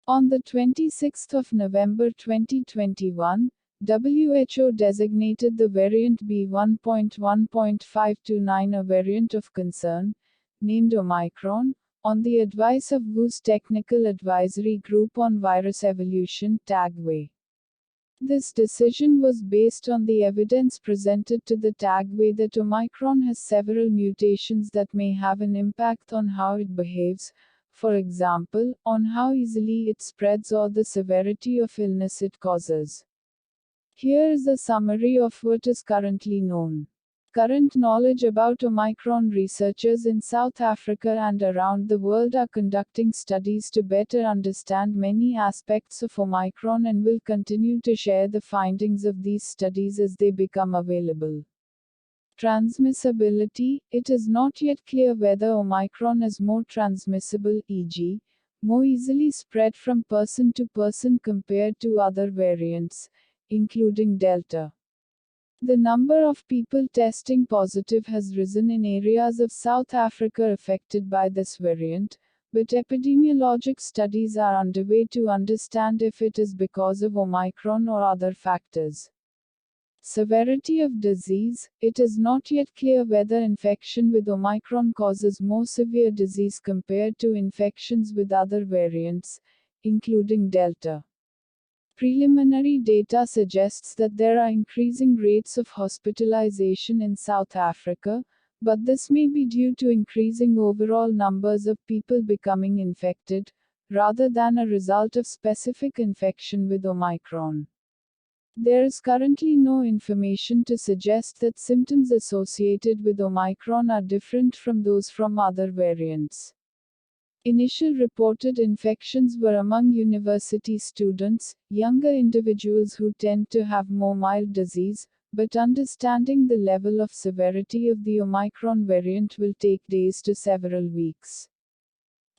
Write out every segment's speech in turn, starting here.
On the 26th of November 2021, WHO designated the variant B.1.1.529 a variant of concern, named Omicron, on the advice of WHO's Technical Advisory Group on Virus Evolution (TAGWAY). This decision was based on the evidence presented to the TAGWAY that Omicron has several mutations that may have an impact on how it behaves, for example, on how easily it spreads or the severity of illness it causes. Here is a summary of what is currently known. Current knowledge about Omicron. Researchers in South Africa and around the world are conducting studies to better understand many aspects of Omicron and will continue to share the findings of these studies as they become available. Transmissibility. It is not yet clear whether Omicron is more transmissible, e.g., more easily spread from person to person compared to other variants, including Delta. The number of people testing positive has risen in areas of South Africa affected by this variant, but epidemiologic studies are underway to understand if it is because of Omicron or other factors. Severity of disease. It is not yet clear whether infection with Omicron causes more severe disease compared to infections with other variants, including Delta. Preliminary data suggests that there are increasing rates of hospitalization in South Africa, but this may be due to increasing overall numbers of people becoming infected, rather than a result of specific infection with Omicron. There is currently no information to suggest that symptoms associated with Omicron are different from those from other variants. Initial reported infections were among university students, younger individuals who tend to have more mild disease, but understanding the level of severity of the Omicron variant will take days to several weeks.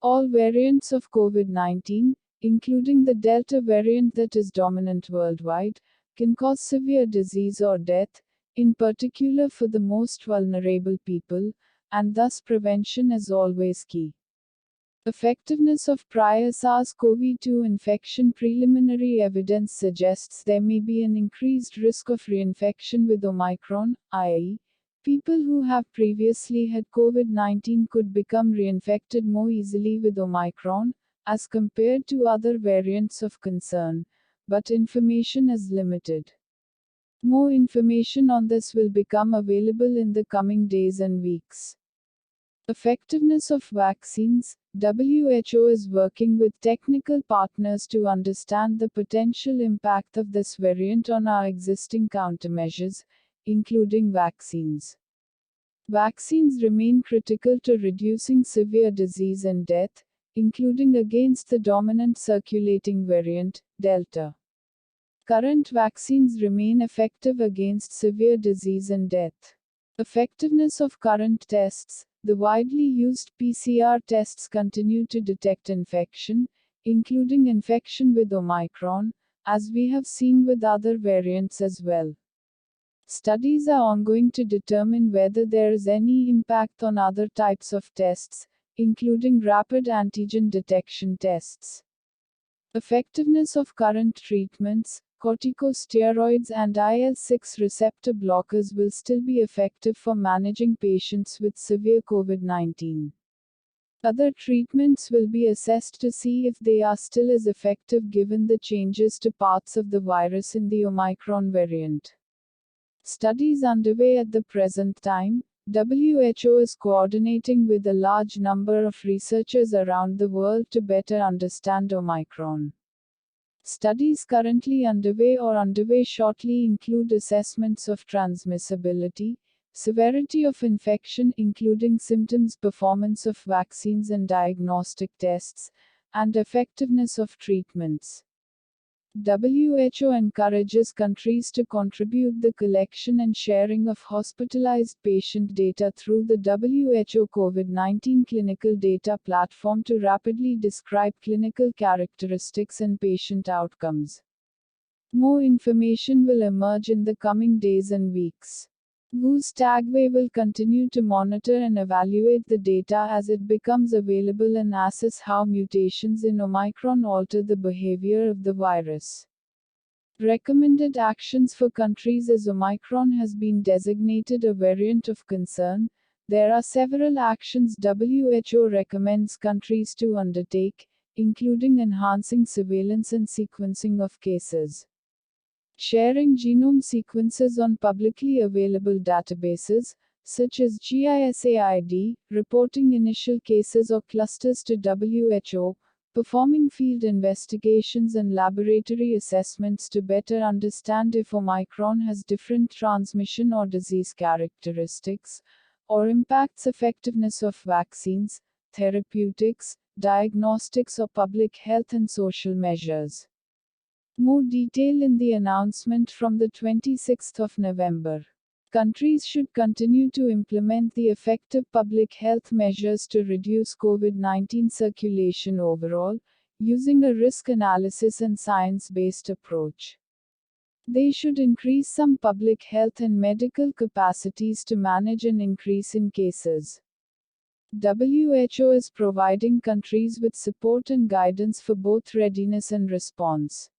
All variants of COVID-19, including the Delta variant that is dominant worldwide, can cause severe disease or death, in particular for the most vulnerable people, and thus prevention is always key. Effectiveness of prior SARS-CoV-2 infection. Preliminary evidence suggests there may be an increased risk of reinfection with Omicron, i.e., people who have previously had COVID-19 could become reinfected more easily with Omicron, as compared to other variants of concern, but information is limited. More information on this will become available in the coming days and weeks. Effectiveness of vaccines. WHO is working with technical partners to understand the potential impact of this variant on our existing countermeasures, including vaccines. Vaccines remain critical to reducing severe disease and death, including against the dominant circulating variant, Delta. Current vaccines remain effective against severe disease and death. Effectiveness of current tests. The widely used PCR tests continue to detect infection, including infection with Omicron, as we have seen with other variants as well. Studies are ongoing to determine whether there is any impact on other types of tests, including rapid antigen detection tests. Effectiveness of current treatments. Corticosteroids and IL-6 receptor blockers will still be effective for managing patients with severe COVID-19. Other treatments will be assessed to see if they are still as effective given the changes to parts of the virus in the Omicron variant. Studies underway at the present time. WHO is coordinating with a large number of researchers around the world to better understand Omicron. Studies currently underway or underway shortly include assessments of transmissibility, severity of infection including symptoms, performance of vaccines and diagnostic tests, and effectiveness of treatments. WHO encourages countries to contribute the collection and sharing of hospitalized patient data through the WHO COVID-19 Clinical Data Platform to rapidly describe clinical characteristics and patient outcomes. More information will emerge in the coming days and weeks. WHO's Tagway will continue to monitor and evaluate the data as it becomes available and assess how mutations in Omicron alter the behavior of the virus. Recommended actions for countries as Omicron has been designated a variant of concern. There are several actions WHO recommends countries to undertake, including enhancing surveillance and sequencing of cases, sharing genome sequences on publicly available databases, such as GISAID, reporting initial cases or clusters to WHO, performing field investigations and laboratory assessments to better understand if Omicron has different transmission or disease characteristics, or impacts effectiveness of vaccines, therapeutics, diagnostics or public health and social measures. More detail in the announcement from the 26th of November. Countries should continue to implement the effective public health measures to reduce COVID-19 circulation overall, using a risk analysis and science-based approach. They should increase some public health and medical capacities to manage an increase in cases. WHO is providing countries with support and guidance for both readiness and response.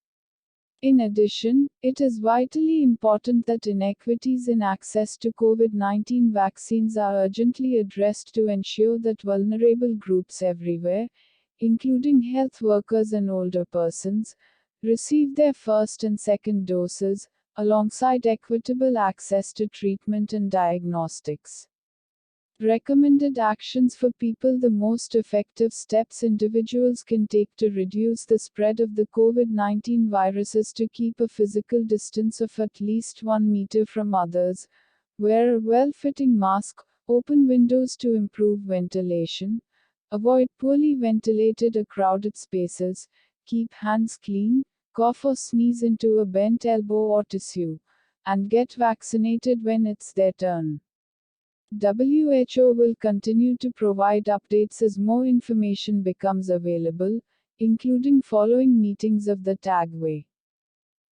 In addition, it is vitally important that inequities in access to COVID-19 vaccines are urgently addressed to ensure that vulnerable groups everywhere, including health workers and older persons, receive their first and second doses, alongside equitable access to treatment and diagnostics. Recommended actions for people. The most effective steps individuals can take to reduce the spread of the COVID-19 viruses to keep a physical distance of at least 1 meter from others, wear a well-fitting mask, open windows to improve ventilation, avoid poorly ventilated or crowded spaces, keep hands clean, cough or sneeze into a bent elbow or tissue, and get vaccinated when it's their turn. WHO will continue to provide updates as more information becomes available, including following meetings of the Tagway.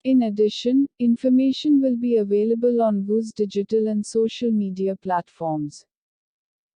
In addition, information will be available on WHO's digital and social media platforms.